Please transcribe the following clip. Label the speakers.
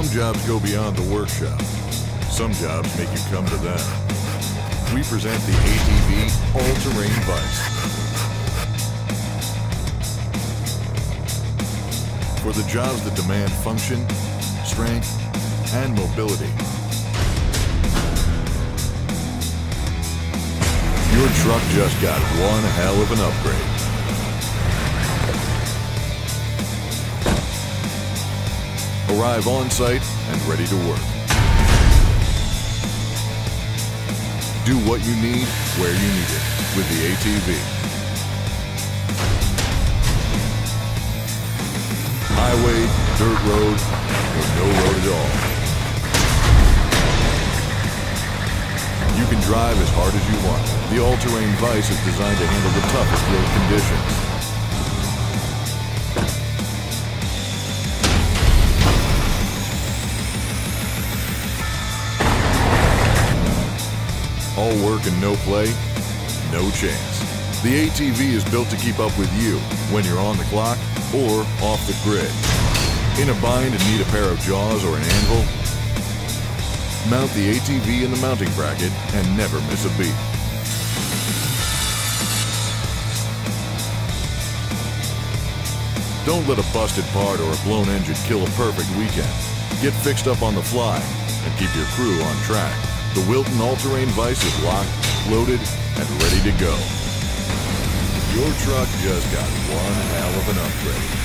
Speaker 1: Some jobs go beyond the workshop. Some jobs make you come to them. We present the ATV All-Terrain Vise. For the jobs that demand function, strength, and mobility. Your truck just got one hell of an upgrade. Arrive on site and ready to work. Do what you need, where you need it, with the ATV. Highway, dirt road, or no road at all. You can drive as hard as you want. The all-terrain Vise is designed to handle the toughest road conditions. All work and no play? No chance. The ATV is built to keep up with you when you're on the clock or off the grid. In a bind and need a pair of Jaws or an anvil? Mount the ATV in the mounting bracket and never miss a beat. Don't let a busted part or a blown engine kill a perfect weekend. Get fixed up on the fly and keep your crew on track. The Wilton All-Terrain Vise is locked, loaded, and ready to go. Your truck just got one hell of an upgrade.